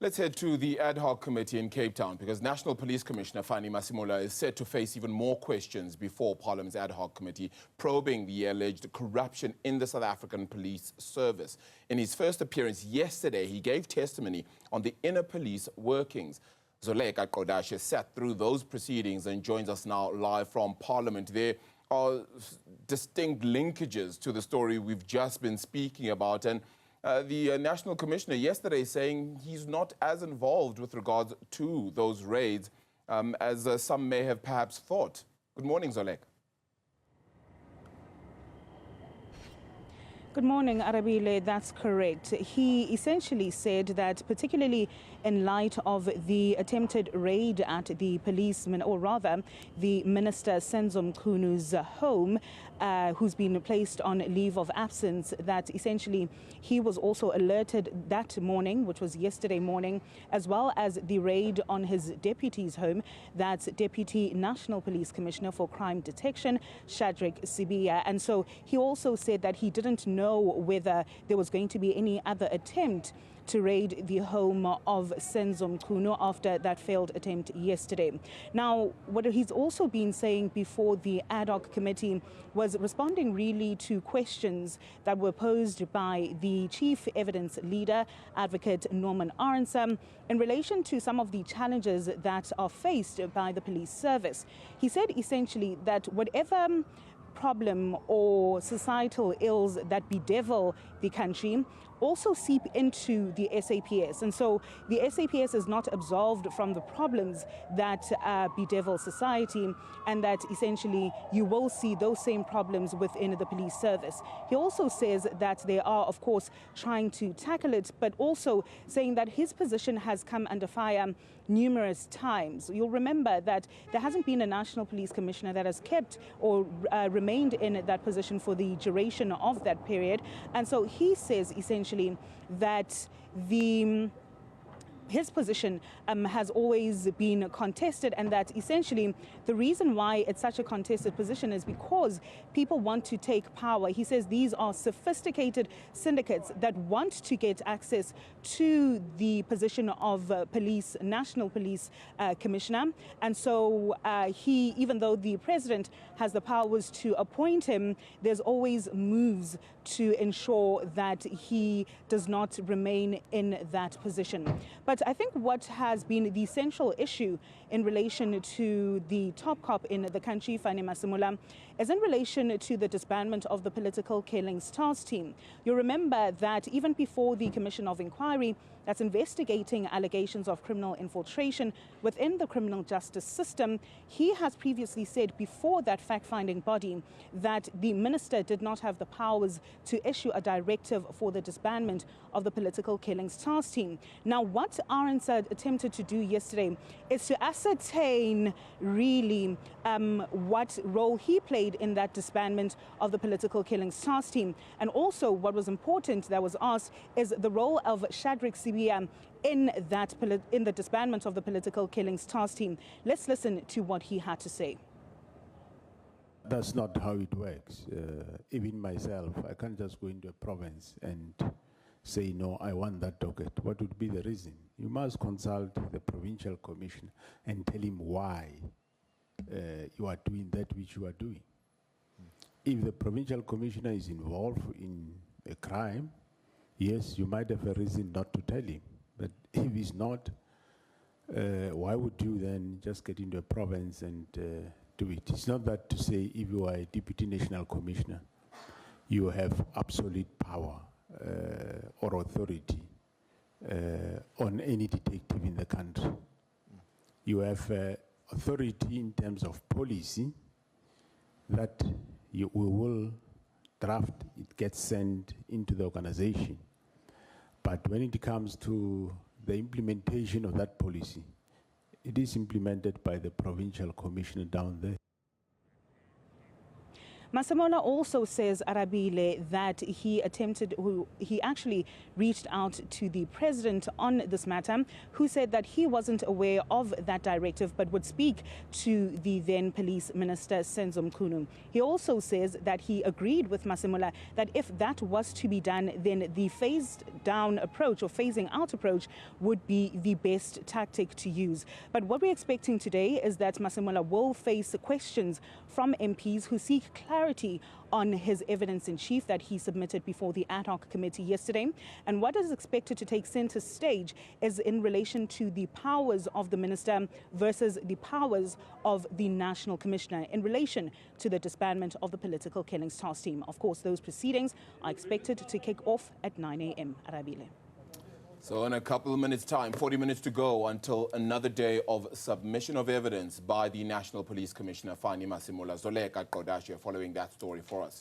Let's head to the ad hoc committee in Cape Town because National Police Commissioner Fannie Masemola is set to face even more questions before Parliament's ad hoc committee probing the alleged corruption in the South African Police Service. In his first appearance yesterday, he gave testimony on the inner police workings. Zoleka Qodashe sat through those proceedings and joins us now live from Parliament. There are distinct linkages to the story we've just been speaking about, and the National Commissioner yesterday saying he's not as involved with regards to those raids as some may have perhaps thought. Good morning, Zoleka. Good morning, Arabile. That's correct. He essentially said that particularly in light of the attempted raid at the policeman, or rather the Minister Senzo Mkunu's home, who's been placed on leave of absence, that essentially he was also alerted that morning, which was yesterday morning, as well as the raid on his deputy's home. That's Deputy National Police Commissioner for Crime Detection, Shadrack Sibiya. And so he also said that he didn't know whether there was going to be any other attempt to raid the home of Senzo Mkunu after that failed attempt yesterday. Now, what he's also been saying before the ad hoc committee was responding really to questions that were posed by the chief evidence leader, Advocate Norman Arendse, in relation to some of the challenges that are faced by the police service. He said essentially that whatever problem or societal ills that bedevil the country also seep into the SAPS. And so the SAPS is not absolved from the problems that bedevil society, and that essentially you will see those same problems within the police service. He also says that they are, of course, trying to tackle it, but also saying that his position has come under fire numerous times. You'll remember that there hasn't been a National Police Commissioner that has kept or remained in that position for the duration of that period. And so he says essentially that his position has always been contested, and that essentially the reason why it's such a contested position is because people want to take power. He says these are sophisticated syndicates that want to get access to the position of National Police Commissioner. And so even though the president has the powers to appoint him, there's always moves to ensure that he does not remain in that position. But I think what has been the central issue in relation to the top cop in the country, Fannie Masemola, is in relation to the disbandment of the Political Killings Task Team. You'll remember that even before the Commission of Inquiry that's investigating allegations of criminal infiltration within the criminal justice system, he has previously said before that fact-finding body that the minister did not have the powers to issue a directive for the disbandment of the Political Killings Task Team. Now, what Arendse attempted to do yesterday is to ascertain really what role he played in that disbandment of the Political Killings Task Team. And also what was important that was asked is the role of Shadrack Sibiya in the disbandment of the Political Killings Task Team. Let's listen to what he had to say. That's not how it works. Even myself, I can't just go into a province and say, no, I want that docket. What would be the reason? You must consult the provincial commissioner and tell him why you are doing that which you are doing. If the provincial commissioner is involved in a crime, yes, you might have a reason not to tell him. But if he's not, why would you then just get into a province and do it? It's not that to say if you are a deputy national commissioner, you have absolute power or authority on any detective in the country. You have authority in terms of policy that we will draft, it gets sent into the organization. But when it comes to the implementation of that policy, it is implemented by the provincial commissioner down there. Masemola also says, Arabile, that he actually reached out to the president on this matter, who said that he wasn't aware of that directive but would speak to the then police minister, Senzo Mchunu. He also says that he agreed with Masemola that if that was to be done, then the phased down approach or phasing out approach would be the best tactic to use. But what we're expecting today is that Masemola will face questions from MPs who seek clarity on his evidence in chief that he submitted before the ad hoc committee yesterday. And what is expected to take center stage is in relation to the powers of the minister versus the powers of the national commissioner in relation to the disbandment of the political killings task team. Of course, those proceedings are expected to kick off at 9 a.m. Arabile. So in a couple of minutes' time, 40 minutes to go until another day of submission of evidence by the National Police Commissioner Fannie Masemola. Zoleka, Qodashe, following that story for us.